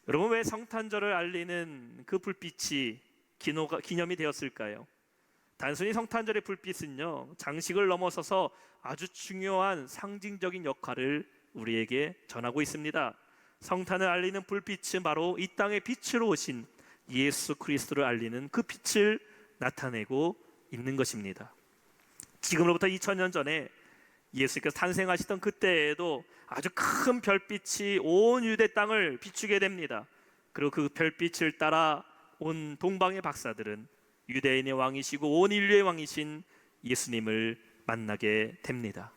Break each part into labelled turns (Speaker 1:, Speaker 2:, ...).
Speaker 1: 여러분, 왜 성탄절을 알리는 그 불빛이 기념이 되었을까요? 단순히 성탄절의 불빛은요, 장식을 넘어서서 아주 중요한 상징적인 역할을 우리에게 전하고 있습니다. 성탄을 알리는 불빛은 바로 이 땅에 빛으로 오신 예수 그리스도를 알리는 그 빛을 나타내고 있는 것입니다. 지금으로부터 2000년 전에 예수께서 탄생하시던 그때에도 아주 큰 별빛이 온 유대 땅을 비추게 됩니다. 그리고 그 별빛을 따라 온 동방의 박사들은 유대인의 왕이시고 온 인류의 왕이신 예수님을 만나게 됩니다.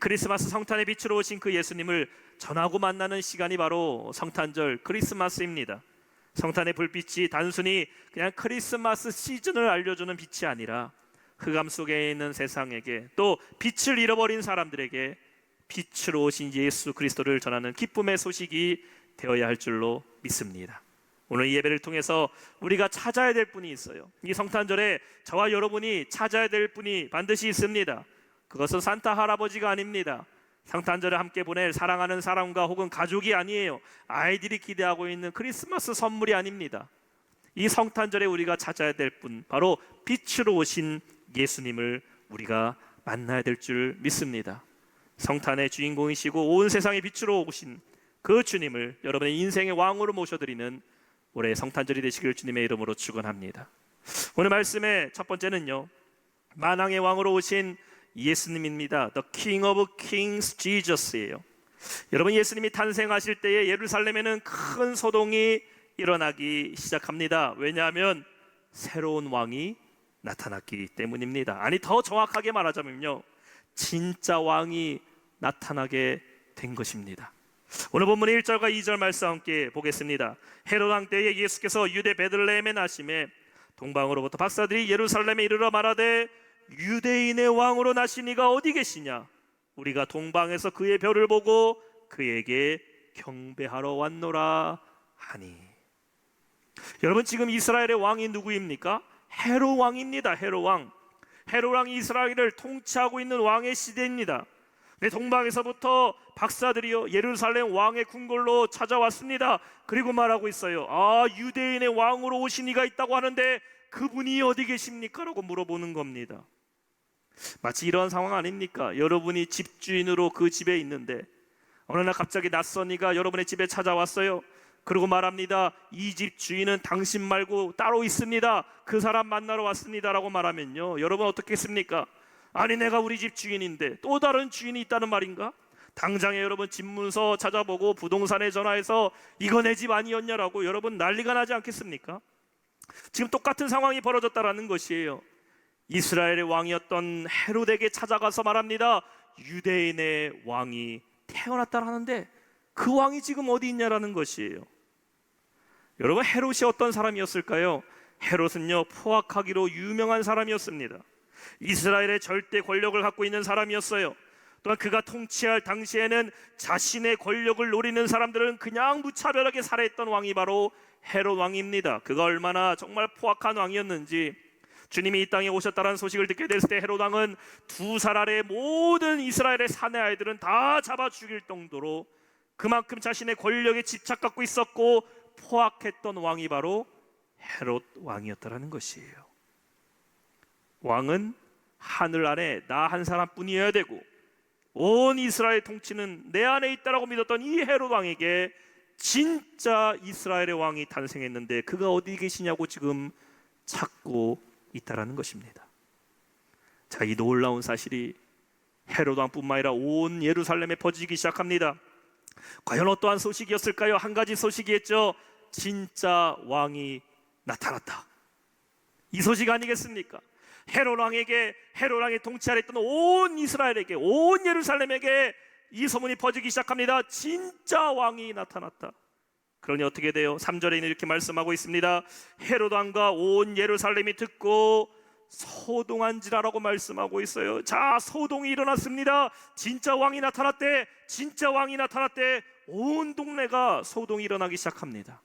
Speaker 1: 크리스마스 성탄의 빛으로 오신 그 예수님을 전하고 만나는 시간이 바로 성탄절 크리스마스입니다. 성탄의 불빛이 단순히 그냥 크리스마스 시즌을 알려주는 빛이 아니라 흑암 속에 있는 세상에게, 또 빛을 잃어버린 사람들에게 빛으로 오신 예수 그리스도를 전하는 기쁨의 소식이 되어야 할 줄로 믿습니다. 오늘 이 예배를 통해서 우리가 찾아야 될 분이 있어요. 이 성탄절에 저와 여러분이 찾아야 될 분이 반드시 있습니다. 그것은 산타 할아버지가 아닙니다. 성탄절에 함께 보낼 사랑하는 사람과 혹은 가족이 아니에요. 아이들이 기대하고 있는 크리스마스 선물이 아닙니다. 이 성탄절에 우리가 찾아야 될 분, 바로 빛으로 오신 예수님을 우리가 만나야 될 줄 믿습니다. 성탄의 주인공이시고 온 세상의 빛으로 오신 그 주님을 여러분의 인생의 왕으로 모셔드리는 올해 성탄절이 되시길 주님의 이름으로 축원합니다. 오늘 말씀의 첫 번째는요, 만왕의 왕으로 오신 예수님입니다. The King of Kings Jesus예요. 여러분, 예수님이 탄생하실 때에 예루살렘에는 큰 소동이 일어나기 시작합니다. 왜냐하면 새로운 왕이 나타났기 때문입니다. 아니, 더 정확하게 말하자면요, 진짜 왕이 나타나게 된 것입니다. 오늘 본문의 1절과 2절 말씀 함께 보겠습니다. 헤롯 왕 때에 예수께서 유대 베들레헴에 나심에 동방으로부터 박사들이 예루살렘에 이르러 말하되 유대인의 왕으로 나신 이가 어디 계시냐? 우리가 동방에서 그의 별을 보고 그에게 경배하러 왔노라 하니. 여러분, 지금 이스라엘의 왕이 누구입니까? 헤롯 왕입니다. 헤롯 왕. 헤롯 왕이 이스라엘을 통치하고 있는 왕의 시대입니다. 동방에서부터 박사들이요, 예루살렘 왕의 궁궐로 찾아왔습니다. 그리고 말하고 있어요. 유대인의 왕으로 오신 이가 있다고 하는데 그분이 어디 계십니까? 라고 물어보는 겁니다. 마치 이런 상황 아닙니까? 여러분이 집주인으로 그 집에 있는데 어느 날 갑자기 낯선 이가 여러분의 집에 찾아왔어요. 그리고 말합니다. 이 집 주인은 당신 말고 따로 있습니다. 그 사람 만나러 왔습니다. 라고 말하면요, 여러분 어떻겠습니까? 아니, 내가 우리 집 주인인데 또 다른 주인이 있다는 말인가? 당장에 여러분 집 문서 찾아보고 부동산에 전화해서 이거 내 집 아니었냐라고 여러분 난리가 나지 않겠습니까? 지금 똑같은 상황이 벌어졌다라는 것이에요. 이스라엘의 왕이었던 헤롯에게 찾아가서 말합니다. 유대인의 왕이 태어났다라는데 그 왕이 지금 어디 있냐라는 것이에요. 여러분, 헤롯이 어떤 사람이었을까요? 헤롯은요, 포악하기로 유명한 사람이었습니다. 이스라엘의 절대 권력을 갖고 있는 사람이었어요. 또한 그가 통치할 당시에는 자신의 권력을 노리는 사람들은 그냥 무차별하게 살해했던 왕이 바로 헤롯 왕입니다. 그가 얼마나 정말 포악한 왕이었는지 주님이 이 땅에 오셨다는 소식을 듣게 됐을 때 헤롯 왕은 2살 아래의 모든 이스라엘의 사내 아이들은 다 잡아 죽일 정도로 그만큼 자신의 권력에 집착하고 있었고 포악했던 왕이 바로 헤롯 왕이었다는 것이에요. 왕은 하늘 안에 나 한 사람뿐이어야 되고 온 이스라엘 통치는 내 안에 있다라고 믿었던 이 헤롯 왕에게 진짜 이스라엘의 왕이 탄생했는데 그가 어디 계시냐고 지금 찾고 있다라는 것입니다. 자, 이 놀라운 사실이 헤롯 왕뿐만 아니라 온 예루살렘에 퍼지기 시작합니다. 과연 어떠한 소식이었을까요? 한 가지 소식이었죠. 진짜 왕이 나타났다. 이 소식 아니겠습니까? 헤롯 왕에게, 헤롯 왕이 통치하랬던 온 이스라엘에게, 온 예루살렘에게 이 소문이 퍼지기 시작합니다. 진짜 왕이 나타났다. 그러니 어떻게 돼요? 3절에는 이렇게 말씀하고 있습니다. 헤롯 왕과 온 예루살렘이 듣고 소동한지라라고 말씀하고 있어요. 자, 소동이 일어났습니다. 진짜 왕이 나타났대. 진짜 왕이 나타났대. 온 동네가 소동이 일어나기 시작합니다.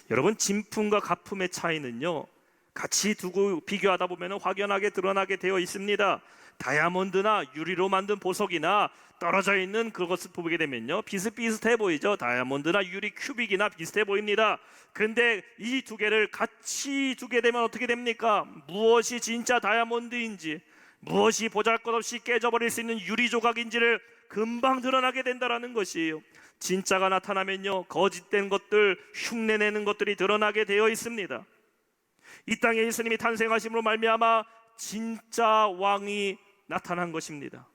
Speaker 1: 여러분, 진품과 가품의 차이는요, 같이 두고 비교하다 보면 확연하게 드러나게 되어 있습니다. 다이아몬드나 유리로 만든 보석이나 떨어져 있는 그것을 보게 되면요, 비슷비슷해 보이죠. 다이아몬드나 유리 큐빅이나 비슷해 보입니다. 근데 이 두 개를 같이 두게 되면 어떻게 됩니까? 무엇이 진짜 다이아몬드인지, 무엇이 보잘것없이 깨져버릴 수 있는 유리 조각인지를 금방 드러나게 된다라는 것이에요. 진짜가 나타나면요, 거짓된 것들, 흉내내는 것들이 드러나게 되어 있습니다. 이 땅에 예수님이 탄생하심으로 말미암아 진짜 왕이 나타난 것입니다.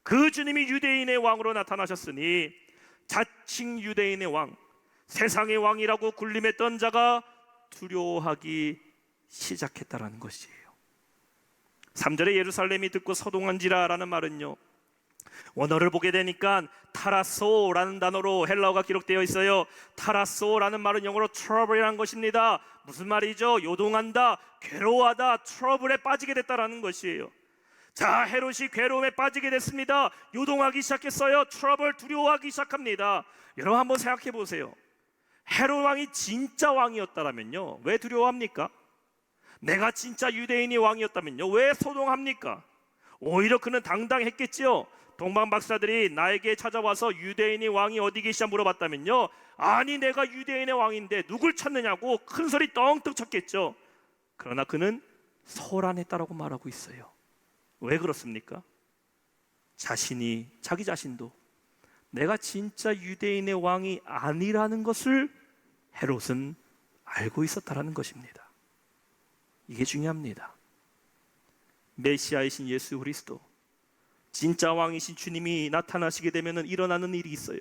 Speaker 1: 그 주님이 유대인의 왕으로 나타나셨으니 자칭 유대인의 왕, 세상의 왕이라고 군림했던 자가 두려워하기 시작했다라는 것이에요. 3절에 예루살렘이 듣고 서동한지라 라는 말은요, 원어를 보게 되니까 타라소라는 단어로 헬라어가 기록되어 있어요. 타라소라는 말은 영어로 trouble이라는 것입니다. 무슨 말이죠? 요동한다, 괴로워하다, 트러블에 빠지게 됐다라는 것이에요. 자, 헤롯이 괴로움에 빠지게 됐습니다. 요동하기 시작했어요. 트러블, 두려워하기 시작합니다. 여러분 한번 생각해 보세요. 헤롯 왕이 진짜 왕이었다면요, 왜 두려워합니까? 내가 진짜 유대인이 왕이었다면요, 왜 소동합니까? 오히려 그는 당당했겠지요. 동방 박사들이 나에게 찾아와서 유대인의 왕이 어디 계시냐 물어봤다면요, 아니 내가 유대인의 왕인데 누굴 찾느냐고 큰 소리 떵떵 쳤겠죠. 그러나 그는 소란했다라고 말하고 있어요. 왜 그렇습니까? 자기 자신도 내가 진짜 유대인의 왕이 아니라는 것을 헤롯은 알고 있었다라는 것입니다. 이게 중요합니다. 메시아이신 예수 그리스도, 진짜 왕이신 주님이 나타나시게 되면 일어나는 일이 있어요.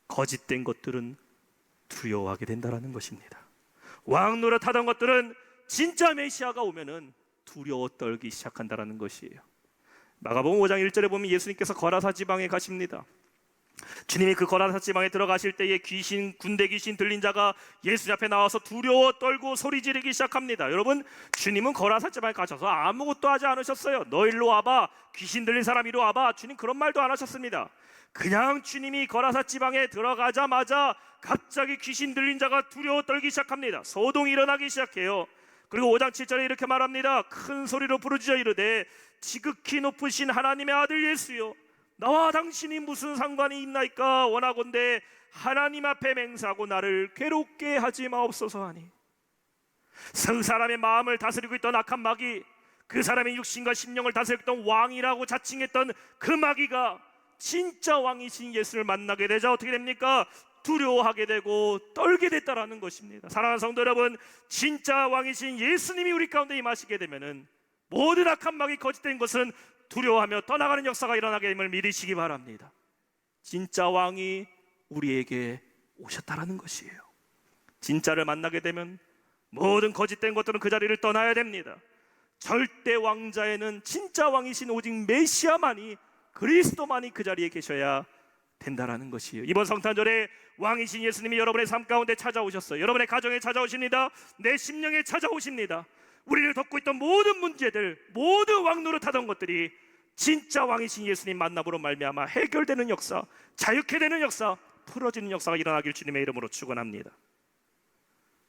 Speaker 1: 거짓된 것들은 두려워하게 된다라는 것입니다. 왕 노릇하던 것들은 진짜 메시아가 오면은 두려워 떨기 시작한다라는 것이에요. 마가복음 5장 1절에 보면 예수님께서 거라사 지방에 가십니다. 주님이 그 거라사 지방에 들어가실 때에 군대 귀신 들린 자가 예수 앞에 나와서 두려워 떨고 소리 지르기 시작합니다. 여러분, 주님은 거라사 지방에 가셔서 아무것도 하지 않으셨어요. 너 일로 와봐, 귀신 들린 사람 이리 와봐, 주님 그런 말도 안 하셨습니다. 그냥 주님이 거라사 지방에 들어가자마자 갑자기 귀신 들린 자가 두려워 떨기 시작합니다. 소동이 일어나기 시작해요. 그리고 5장 7절에 이렇게 말합니다. 큰 소리로 부르짖어 이르되 지극히 높으신 하나님의 아들 예수여, 나와 당신이 무슨 상관이 있나이까? 원하건대 하나님 앞에 맹세하고 나를 괴롭게 하지 마옵소서 하니, 그 사람의 마음을 다스리고 있던 악한 마귀, 그 사람의 육신과 심령을 다스리고 있던 왕이라고 자칭했던 그 마귀가 진짜 왕이신 예수를 만나게 되자 어떻게 됩니까? 두려워하게 되고 떨게 됐다라는 것입니다. 사랑하는 성도 여러분, 진짜 왕이신 예수님이 우리 가운데 임하시게 되면은 모든 악한 마귀, 거짓된 것은 두려워하며 떠나가는 역사가 일어나게 됨을 믿으시기 바랍니다. 진짜 왕이 우리에게 오셨다라는 것이에요. 진짜를 만나게 되면 모든 거짓된 것들은 그 자리를 떠나야 됩니다. 절대 왕자에는 진짜 왕이신 오직 메시아만이, 그리스도만이 그 자리에 계셔야 된다라는 것이에요. 이번 성탄절에 왕이신 예수님이 여러분의 삶 가운데 찾아오셨어요. 여러분의 가정에 찾아오십니다. 내 심령에 찾아오십니다. 우리를 덮고 있던 모든 문제들, 모든 왕 노릇하던 것들이 진짜 왕이신 예수님 만남으로 말미암아 해결되는 역사, 자유케 되는 역사, 풀어지는 역사가 일어나길 주님의 이름으로 축원합니다.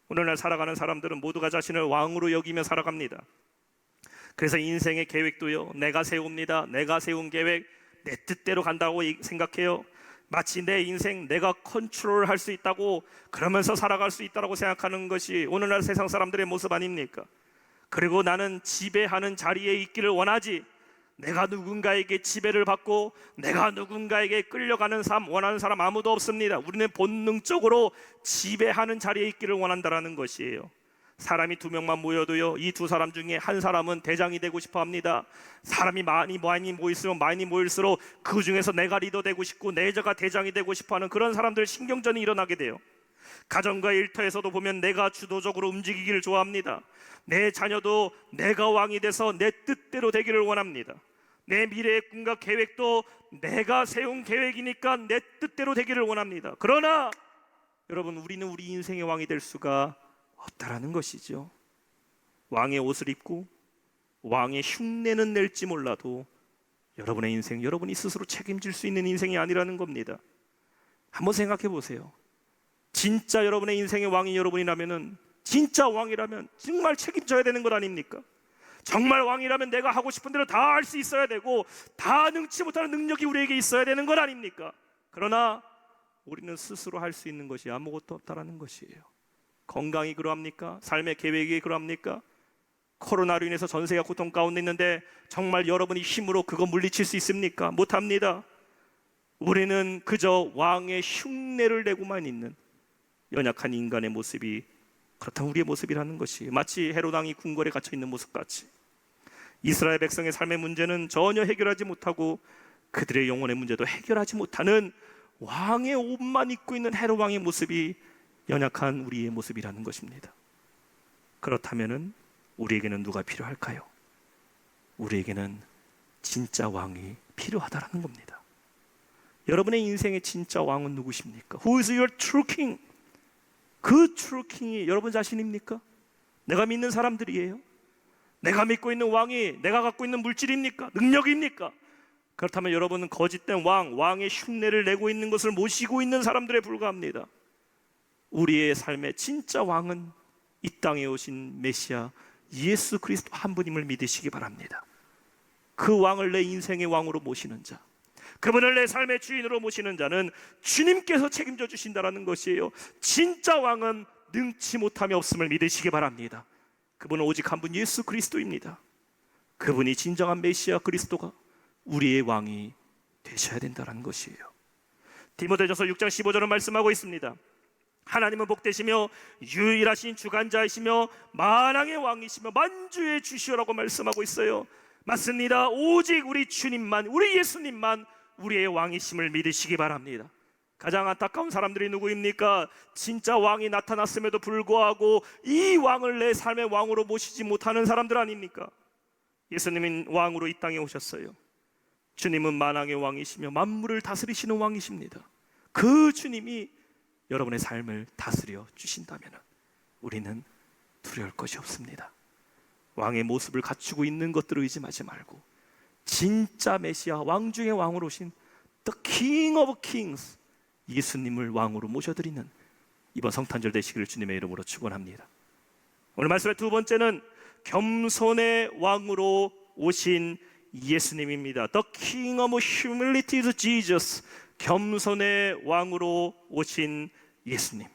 Speaker 1: 오늘날 살아가는 사람들은 모두가 자신을 왕으로 여기며 살아갑니다. 그래서 인생의 계획도요, 내가 세웁니다. 내가 세운 계획, 내 뜻대로 간다고 생각해요. 마치 내 인생 내가 컨트롤할 수 있다고, 그러면서 살아갈 수 있다고 생각하는 것이 오늘날 세상 사람들의 모습 아닙니까? 그리고 나는 지배하는 자리에 있기를 원하지, 내가 누군가에게 지배를 받고 내가 누군가에게 끌려가는 삶 원하는 사람 아무도 없습니다. 우리는 본능적으로 지배하는 자리에 있기를 원한다라는 것이에요. 사람이 2명만 모여도요, 이 2사람 중에 한 사람은 대장이 되고 싶어 합니다. 사람이 많이 모일수록 그 중에서 내가 리더 되고 싶고 내가 대장이 되고 싶어 하는 그런 사람들 신경전이 일어나게 돼요. 가정과 일터에서도 보면 내가 주도적으로 움직이기를 좋아합니다. 내 자녀도 내가 왕이 돼서 내 뜻대로 되기를 원합니다. 내 미래의 꿈과 계획도 내가 세운 계획이니까 내 뜻대로 되기를 원합니다. 그러나 여러분, 우리는 우리 인생의 왕이 될 수가 없다라는 것이죠. 왕의 옷을 입고 왕의 흉내는 낼지 몰라도 여러분의 인생, 여러분이 스스로 책임질 수 있는 인생이 아니라는 겁니다. 한번 생각해 보세요. 진짜 여러분의 인생의 왕이 여러분이라면은, 진짜 왕이라면 정말 책임져야 되는 것 아닙니까? 정말 왕이라면 내가 하고 싶은 대로 다 할 수 있어야 되고 다 능치 못하는 능력이 우리에게 있어야 되는 것 아닙니까? 그러나 우리는 스스로 할 수 있는 것이 아무것도 없다라는 것이에요. 건강이 그러합니까? 삶의 계획이 그러합니까? 코로나로 인해서 전 세계가 고통 가운데 있는데 정말 여러분이 힘으로 그거 물리칠 수 있습니까? 못합니다. 우리는 그저 왕의 흉내를 내고만 있는 연약한 인간의 모습이 그렇다면 우리의 모습이라는 것이 마치 헤롯 왕이 궁궐에 갇혀 있는 모습같이 이스라엘 백성의 삶의 문제는 전혀 해결하지 못하고 그들의 영혼의 문제도 해결하지 못하는 왕의 옷만 입고 있는 헤롯 왕의 모습이 연약한 우리의 모습이라는 것입니다. 그렇다면 우리에게는 누가 필요할까요? 우리에게는 진짜 왕이 필요하다라는 겁니다. 여러분의 인생의 진짜 왕은 누구십니까? Who is your true king? 그 true king이 여러분 자신입니까? 내가 믿는 사람들이에요? 내가 믿고 있는 왕이 내가 갖고 있는 물질입니까? 능력입니까? 그렇다면 여러분은 거짓된 왕의 흉내를 내고 있는 것을 모시고 있는 사람들에 불과합니다. 우리의 삶의 진짜 왕은 이 땅에 오신 메시아 예수 그리스도 한 분임을 믿으시기 바랍니다. 그 왕을 내 인생의 왕으로 모시는 자, 그분을 내 삶의 주인으로 모시는 자는 주님께서 책임져 주신다는 것이에요. 진짜 왕은 능치 못함이 없음을 믿으시기 바랍니다. 그분은 오직 한 분 예수 그리스도입니다. 그분이 진정한 메시아 그리스도가 우리의 왕이 되셔야 된다는 것이에요. 디모데전서 6장 15절은 말씀하고 있습니다. 하나님은 복되시며 유일하신 주관자이시며 만왕의 왕이시며 만주의 주시오라고 말씀하고 있어요. 맞습니다. 오직 우리 주님만, 우리 예수님만 우리의 왕이심을 믿으시기 바랍니다. 가장 안타까운 사람들이 누구입니까? 진짜 왕이 나타났음에도 불구하고 이 왕을 내 삶의 왕으로 모시지 못하는 사람들 아닙니까? 예수님은 왕으로 이 땅에 오셨어요. 주님은 만왕의 왕이시며 만물을 다스리시는 왕이십니다. 그 주님이 여러분의 삶을 다스려 주신다면 우리는 두려울 것이 없습니다. 왕의 모습을 갖추고 있는 것들을 의지하지 말고 진짜 메시아 왕 중의 왕으로 오신 The King of Kings 예수님을 왕으로 모셔드리는 이번 성탄절 되시기를 주님의 이름으로 축원합니다. 오늘 말씀의 두 번째는 겸손의 왕으로 오신 예수님입니다. The King of Humility is Jesus. 겸손의 왕으로 오신 예수님.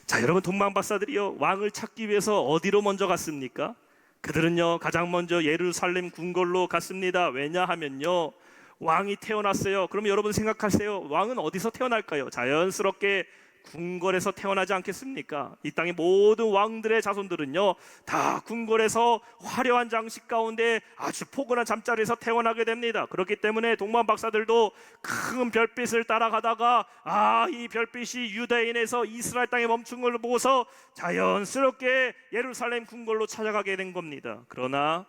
Speaker 1: 자, 여러분 동방박사들이요 왕을 찾기 위해서 어디로 먼저 갔습니까? 그들은요 가장 먼저 예루살렘 궁궐로 갔습니다. 왜냐하면요 왕이 태어났어요. 그럼 여러분 생각하세요. 왕은 어디서 태어날까요? 자연스럽게 궁궐에서 태어나지 않겠습니까? 이 땅의 모든 왕들의 자손들은요 다 궁궐에서 화려한 장식 가운데 아주 포근한 잠자리에서 태어나게 됩니다. 그렇기 때문에 동방 박사들도 큰 별빛을 따라가다가 이 별빛이 유대인에서 이스라엘 땅에 멈춘 걸 보고서 자연스럽게 예루살렘 궁궐로 찾아가게 된 겁니다. 그러나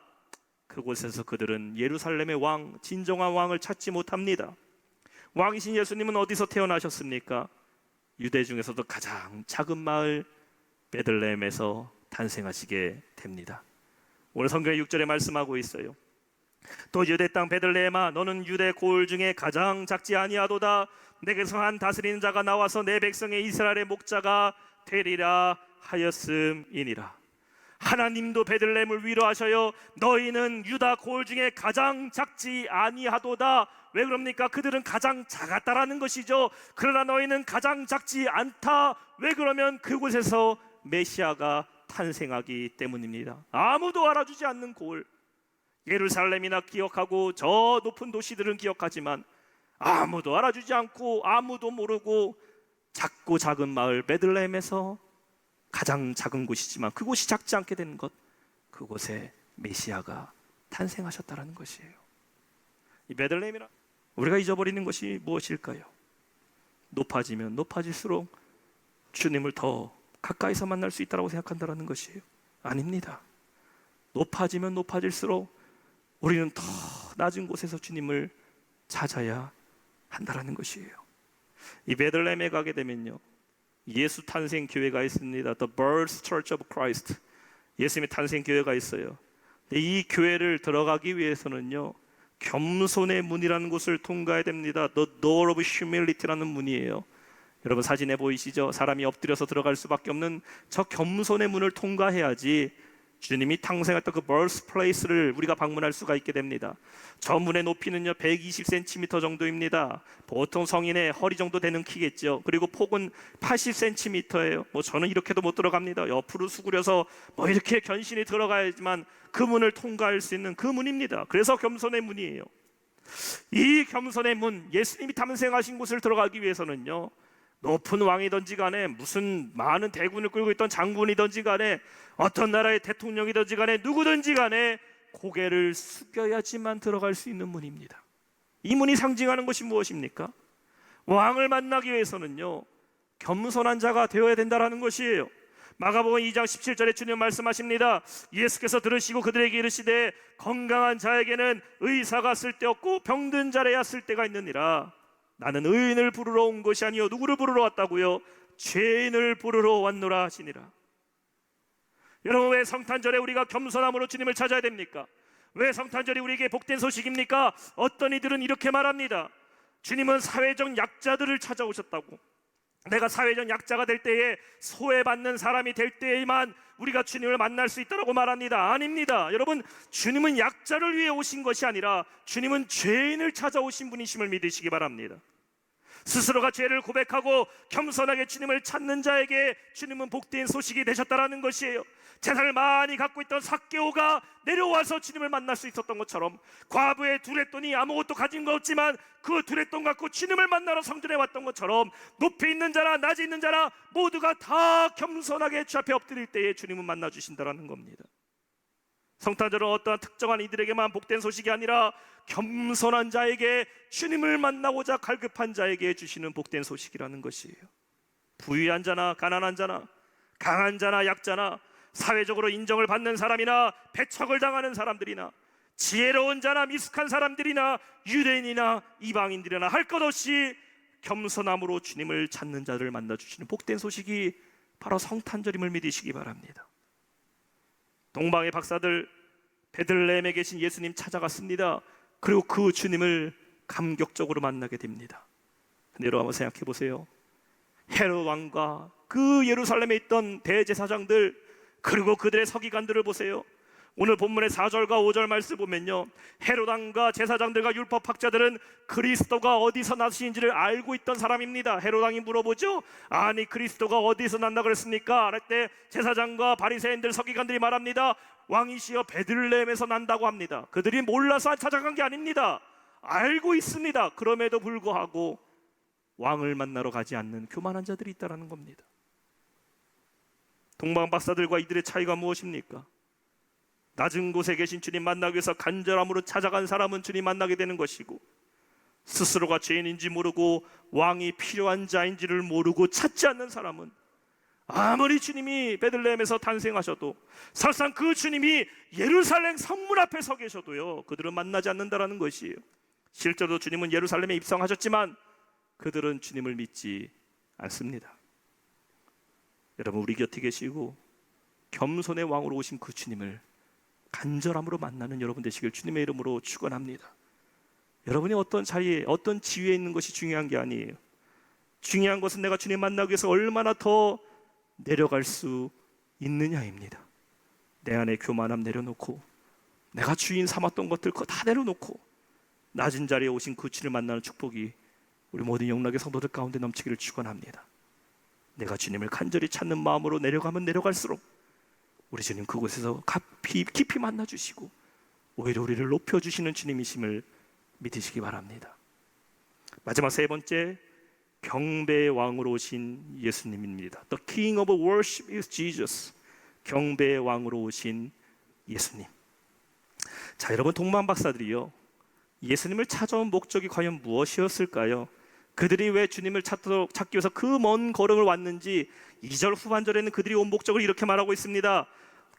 Speaker 1: 그곳에서 그들은 예루살렘의 왕, 진정한 왕을 찾지 못합니다. 왕이신 예수님은 어디서 태어나셨습니까? 유대 중에서도 가장 작은 마을 베들레헴에서 탄생하시게 됩니다. 오늘 성경의 6절에 말씀하고 있어요. 또 유대 땅 베들레헴아 너는 유대 고을 중에 가장 작지 아니하도다. 내게서 한 다스리는 자가 나와서 내 백성의 이스라엘의 목자가 되리라 하였음이니라. 하나님도 베들레헴을 위로하셔요. 너희는 유다 고을 중에 가장 작지 아니하도다. 왜 그럽니까? 그들은 가장 작았다라는 것이죠. 그러나 너희는 가장 작지 않다. 왜 그러면 그곳에서 메시아가 탄생하기 때문입니다. 아무도 알아주지 않는 고을, 예루살렘이나 기억하고 저 높은 도시들은 기억하지만 아무도 알아주지 않고 아무도 모르고 작고 작은 마을 베들레헴에서 가장 작은 곳이지만 그곳이 작지 않게 된 것, 그곳에 메시아가 탄생하셨다는 것이에요. 이 베들레헴이라 우리가 잊어버리는 것이 무엇일까요? 높아지면 높아질수록 주님을 더 가까이서 만날 수 있다고 생각한다는 것이에요. 아닙니다. 높아지면 높아질수록 우리는 더 낮은 곳에서 주님을 찾아야 한다는 것이에요. 이 베들레헴에 가게 되면요 예수 탄생 교회가 있습니다. The Birth Church of Christ. 예수님의 탄생 교회가 있어요. 이 교회를 들어가기 위해서는요 겸손의 문이라는 곳을 통과해야 됩니다. The Door of Humility라는 문이에요. 여러분 사진에 보이시죠? 사람이 엎드려서 들어갈 수밖에 없는 저 겸손의 문을 통과해야지 주님이 탕생했던 그 birthplace를 우리가 방문할 수가 있게 됩니다. 저 문의 높이는요 120cm 정도입니다. 보통 성인의 허리 정도 되는 키겠죠. 그리고 폭은 80cm예요. 뭐 저는 이렇게도 못 들어갑니다. 옆으로 수그려서 뭐 이렇게 견신이 들어가야지만 그 문을 통과할 수 있는 그 문입니다. 그래서 겸손의 문이에요. 이 겸손의 문, 예수님이 탐생하신 곳을 들어가기 위해서는요, 높은 왕이든지 간에 무슨 많은 대군을 끌고 있던 장군이든지 간에 어떤 나라의 대통령이든지 간에 누구든지 간에 고개를 숙여야지만 들어갈 수 있는 문입니다. 이 문이 상징하는 것이 무엇입니까? 왕을 만나기 위해서는요 겸손한 자가 되어야 된다는 것이에요. 마가복음 2장 17절에 주님 말씀하십니다. 예수께서 들으시고 그들에게 이르시되 건강한 자에게는 의사가 쓸데없고 병든 자라야 쓸데가 있느니라. 나는 의인을 부르러 온 것이 아니요 누구를 부르러 왔다고요? 죄인을 부르러 왔노라 하시니라. 여러분, 왜 성탄절에 우리가 겸손함으로 주님을 찾아야 됩니까? 왜 성탄절이 우리에게 복된 소식입니까? 어떤 이들은 이렇게 말합니다. 주님은 사회적 약자들을 찾아오셨다고. 내가 사회적 약자가 될 때에, 소외받는 사람이 될 때에만 우리가 주님을 만날 수 있다고 말합니다. 아닙니다. 여러분, 주님은 약자를 위해 오신 것이 아니라 주님은 죄인을 찾아오신 분이심을 믿으시기 바랍니다. 스스로가 죄를 고백하고 겸손하게 주님을 찾는 자에게 주님은 복된 소식이 되셨다라는 것이에요. 재산을 많이 갖고 있던 삭개오가 내려와서 주님을 만날 수 있었던 것처럼, 과부의 두렛돈이 아무것도 가진 거 없지만 그 두렛돈 갖고 주님을 만나러 성전에 왔던 것처럼, 높이 있는 자나 낮에 있는 자나 모두가 다 겸손하게 주 앞에 엎드릴 때에 주님은 만나 주신다라는 겁니다. 성탄절은 어떠한 특정한 이들에게만 복된 소식이 아니라 겸손한 자에게, 주님을 만나고자 갈급한 자에게 주시는 복된 소식이라는 것이에요. 부유한 자나 가난한 자나, 강한 자나 약자나, 사회적으로 인정을 받는 사람이나 배척을 당하는 사람들이나, 지혜로운 자나 미숙한 사람들이나, 유대인이나 이방인들이나 할 것 없이 겸손함으로 주님을 찾는 자들을 만나주시는 복된 소식이 바로 성탄절임을 믿으시기 바랍니다. 동방의 박사들 베들레헴에 계신 예수님 찾아갔습니다. 그리고 그 주님을 감격적으로 만나게 됩니다. 근데 여러분 한번 생각해 보세요. 헤롯 왕과 그 예루살렘에 있던 대제사장들, 그리고 그들의 서기관들을 보세요. 오늘 본문의 4절과 5절 말씀 보면요, 헤롯 왕과 제사장들과 율법학자들은 그리스도가 어디서 나시는지를 알고 있던 사람입니다. 헤롯 왕이 물어보죠. 아니, 그리스도가 어디서 난다 그랬습니까? 할 때 제사장과 바리새인들, 서기관들이 말합니다. 왕이시여 베들레헴에서 난다고 합니다. 그들이 몰라서 찾아간 게 아닙니다. 알고 있습니다. 그럼에도 불구하고 왕을 만나러 가지 않는 교만한 자들이 있다는 겁니다. 동방 박사들과 이들의 차이가 무엇입니까? 낮은 곳에 계신 주님 만나기 위해서 간절함으로 찾아간 사람은 주님 만나게 되는 것이고, 스스로가 죄인인지 모르고 왕이 필요한 자인지를 모르고 찾지 않는 사람은 아무리 주님이 베들레헴에서 탄생하셔도, 설상 그 주님이 예루살렘 성문 앞에 서 계셔도요, 그들은 만나지 않는다라는 것이에요. 실제로 주님은 예루살렘에 입성하셨지만 그들은 주님을 믿지 않습니다. 여러분, 우리 곁에 계시고 겸손의 왕으로 오신 그 주님을 간절함으로 만나는 여러분 되시길 주님의 이름으로 축원합니다. 여러분이 어떤 자리에, 어떤 지위에 있는 것이 중요한 게 아니에요. 중요한 것은 내가 주님 만나기 위해서 얼마나 더 내려갈 수 있느냐입니다. 내 안에 교만함 내려놓고, 내가 주인 삼았던 것들 그거 다 내려놓고 낮은 자리에 오신 그 주님을 만나는 축복이 우리 모든 영락의 성도들 가운데 넘치기를 축원합니다. 내가 주님을 간절히 찾는 마음으로 내려가면 내려갈수록 우리 주님 그곳에서 깊이 만나주시고 오히려 우리를 높여주시는 주님이심을 믿으시기 바랍니다. 마지막 세 번째, 경배의 왕으로 오신 예수님입니다. The King of Worship is Jesus. 경배의 왕으로 오신 예수님. 자, 여러분, 동방 박사들이요, 예수님을 찾아온 목적이 과연 무엇이었을까요? 그들이 왜 주님을 찾기 위해서 그 먼 걸음을 왔는지 2절 후반절에는 그들이 온 목적을 이렇게 말하고 있습니다.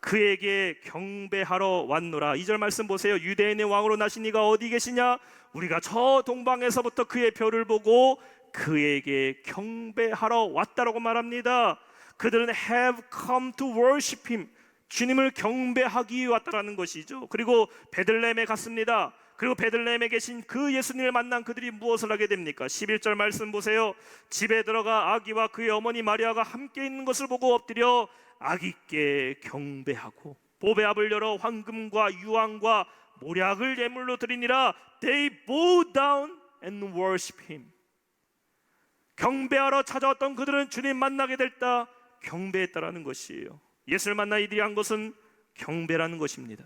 Speaker 1: 그에게 경배하러 왔노라. 2절 말씀 보세요. 유대인의 왕으로 나신 이가 어디 계시냐? 우리가 저 동방에서부터 그의 별을 보고 그에게 경배하러 왔다라고 말합니다. 그들은 have come to worship him. 주님을 경배하기 위해 왔다라는 것이죠. 그리고 베들레헴에 갔습니다. 그리고 베들레헴에 계신 그 예수님을 만난 그들이 무엇을 하게 됩니까? 11절 말씀 보세요. 집에 들어가 아기와 그의 어머니 마리아가 함께 있는 것을 보고 엎드려 아기께 경배하고, 보배 앞을 열어 황금과 유황과 모략을 예물로 드리니라. They bow down and worship him. 경배하러 찾아왔던 그들은 주님 만나게 됐다, 경배했다라는 것이에요. 예수를 만나 이들이 한 것은 경배라는 것입니다.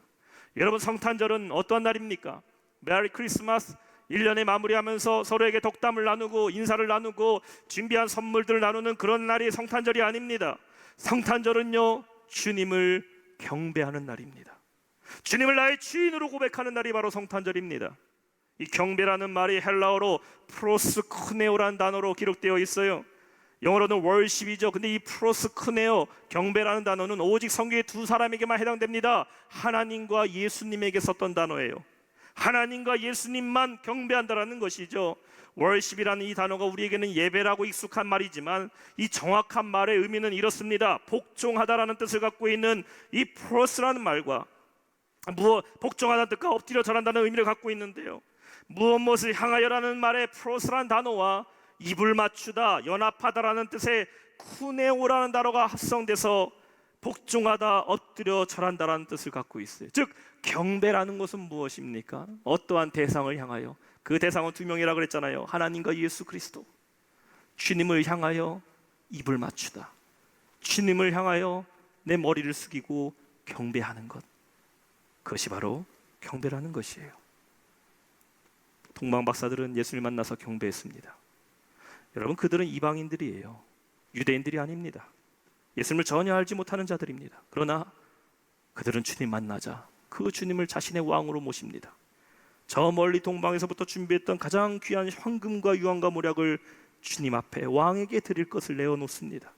Speaker 1: 여러분, 성탄절은 어떠한 날입니까? 메리 크리스마스, 1년에 마무리하면서 서로에게 덕담을 나누고 인사를 나누고 준비한 선물들을 나누는 그런 날이 성탄절이 아닙니다. 성탄절은요, 주님을 경배하는 날입니다. 주님을 나의 주인으로 고백하는 날이 바로 성탄절입니다. 이 경배라는 말이 헬라어로 프로스쿠네오라는 단어로 기록되어 있어요. 영어로는 월십이죠. 근데 이 프로스쿠네오, 경배라는 단어는 오직 성경의 두 사람에게만 해당됩니다. 하나님과 예수님에게 썼던 단어예요. 하나님과 예수님만 경배한다라는 것이죠. 월십이라는 이 단어가 우리에게는 예배라고 익숙한 말이지만 이 정확한 말의 의미는 이렇습니다. 복종하다라는 뜻을 갖고 있는 이 프로스라는 말과 복종하다는 뜻과 엎드려 절한다는 의미를 갖고 있는데요, 무엇을 향하여라는 말의 프로스라는 단어와 입을 맞추다, 연합하다라는 뜻의 쿠네오라는 단어가 합성돼서 복종하다, 엎드려 절한다라는 뜻을 갖고 있어요. 즉 경배라는 것은 무엇입니까? 어떠한 대상을 향하여? 그 대상은 두 명이라고 그랬잖아요. 하나님과 예수 그리스도. 주님을 향하여 입을 맞추다, 주님을 향하여 내 머리를 숙이고 경배하는 것, 그것이 바로 경배라는 것이에요. 동방 박사들은 예수를 만나서 경배했습니다. 여러분, 그들은 이방인들이에요. 유대인들이 아닙니다. 예수님을 전혀 알지 못하는 자들입니다. 그러나 그들은 주님 만나자 그 주님을 자신의 왕으로 모십니다. 저 멀리 동방에서부터 준비했던 가장 귀한 황금과 유황과 모략을 주님 앞에 왕에게 드릴 것을 내어놓습니다.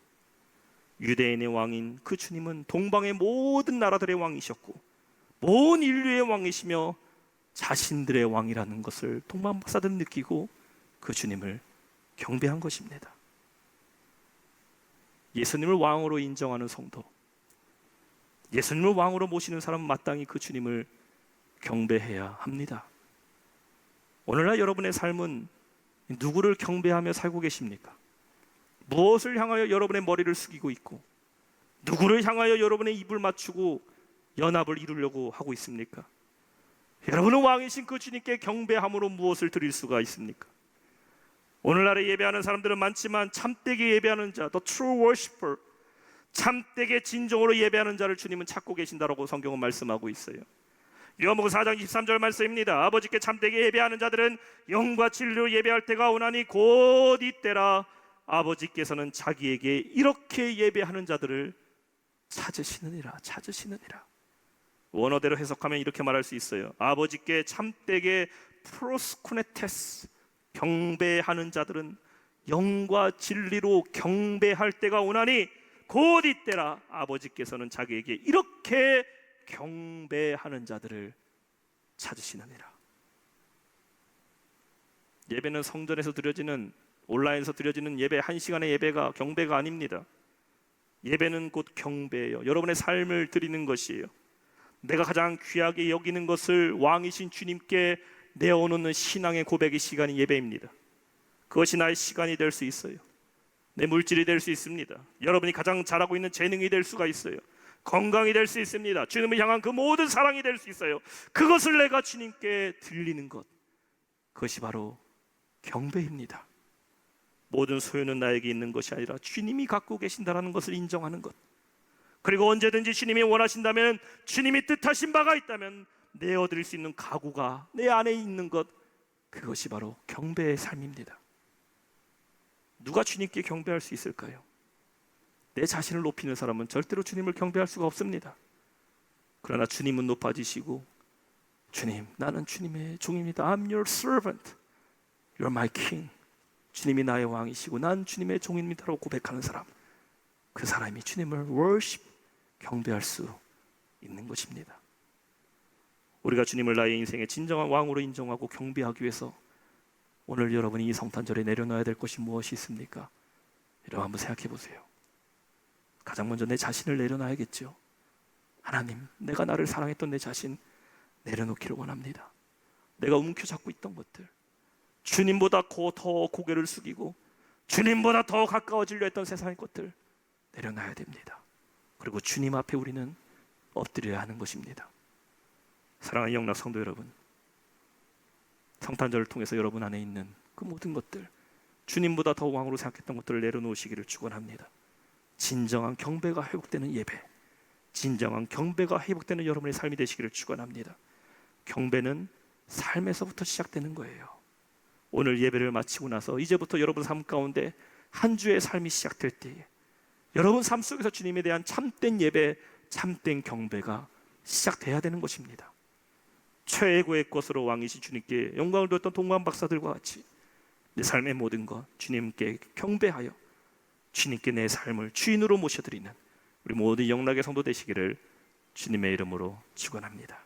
Speaker 1: 유대인의 왕인 그 주님은 동방의 모든 나라들의 왕이셨고 온 인류의 왕이시며 자신들의 왕이라는 것을 동방 박사들은 느끼고 그 주님을 경배한 것입니다. 예수님을 왕으로 인정하는 성도, 예수님을 왕으로 모시는 사람은 마땅히 그 주님을 경배해야 합니다. 오늘날 여러분의 삶은 누구를 경배하며 살고 계십니까? 무엇을 향하여 여러분의 머리를 숙이고 있고 누구를 향하여 여러분의 입을 맞추고 연합을 이루려고 하고 있습니까? 여러분은 왕이신 그 주님께 경배함으로 무엇을 드릴 수가 있습니까? 오늘날에 예배하는 사람들은 많지만 참되게 예배하는 자, the true worshiper, 참되게 진정으로 예배하는 자를 주님은 찾고 계신다라고 성경은 말씀하고 있어요. 요한복음 4장 23절 말씀입니다. 아버지께 참되게 예배하는 자들은 영과 진리로 예배할 때가 오나니 곧 이때라. 아버지께서는 자기에게 이렇게 예배하는 자들을 찾으시느니라. 원어대로 해석하면 이렇게 말할 수 있어요. 아버지께 참되게 프로스쿠네테스, 경배하는 자들은 영과 진리로 경배할 때가 오나니 곧 이때라. 아버지께서는 자기에게 이렇게 경배하는 자들을 찾으시느니라. 예배는 성전에서 드려지는, 온라인에서 드려지는 예배, 1시간의 예배가 경배가 아닙니다. 예배는 곧 경배예요. 여러분의 삶을 드리는 것이에요. 내가 가장 귀하게 여기는 것을 왕이신 주님께 내어놓는 신앙의 고백의 시간이 예배입니다. 그것이 나의 시간이 될 수 있어요. 내 물질이 될 수 있습니다. 여러분이 가장 잘하고 있는 재능이 될 수가 있어요. 건강이 될 수 있습니다. 주님을 향한 그 모든 사랑이 될 수 있어요. 그것을 내가 주님께 드리는 것, 그것이 바로 경배입니다. 모든 소유는 나에게 있는 것이 아니라 주님이 갖고 계신다는 것을 인정하는 것, 그리고 언제든지 주님이 원하신다면, 주님이 뜻하신 바가 있다면 내어드릴 수 있는 가구가 내 안에 있는 것, 그것이 바로 경배의 삶입니다. 누가 주님께 경배할 수 있을까요? 내 자신을 높이는 사람은 절대로 주님을 경배할 수가 없습니다. 그러나 주님은 높아지시고, 주님, 나는 주님의 종입니다. I'm your servant. You're my king. 주님이 나의 왕이시고 난 주님의 종입니다라고 고백하는 사람, 그 사람이 주님을 worship, 경배할 수 있는 것입니다. 우리가 주님을 나의 인생의 진정한 왕으로 인정하고 경배하기 위해서 오늘 여러분이 이 성탄절에 내려놔야 될 것이 무엇이 있습니까? 여러분 한번 생각해 보세요. 가장 먼저 내 자신을 내려놔야겠죠. 하나님, 내가 나를 사랑했던 내 자신 내려놓기를 원합니다. 내가 움켜잡고 있던 것들, 주님보다 더 고개를 숙이고 주님보다 더 가까워지려 했던 세상의 것들 내려놔야 됩니다. 그리고 주님 앞에 우리는 엎드려야 하는 것입니다. 사랑하는 영락 성도 여러분, 성탄절을 통해서 여러분 안에 있는 그 모든 것들, 주님보다 더 왕으로 생각했던 것들을 내려놓으시기를 축원합니다. 진정한 경배가 회복되는 예배, 진정한 경배가 회복되는 여러분의 삶이 되시기를 축원합니다. 경배는 삶에서부터 시작되는 거예요. 오늘 예배를 마치고 나서 이제부터 여러분 삶 가운데 한 주의 삶이 시작될 때에 여러분 삶 속에서 주님에 대한 참된 예배, 참된 경배가 시작돼야 되는 것입니다. 최고의 것으로 왕이신 주님께 영광을 돌렸던 동방 박사들과 같이 내 삶의 모든 것 주님께 경배하여 주님께 내 삶을 주인으로 모셔드리는 우리 모든 영락의 성도 되시기를 주님의 이름으로 축원합니다.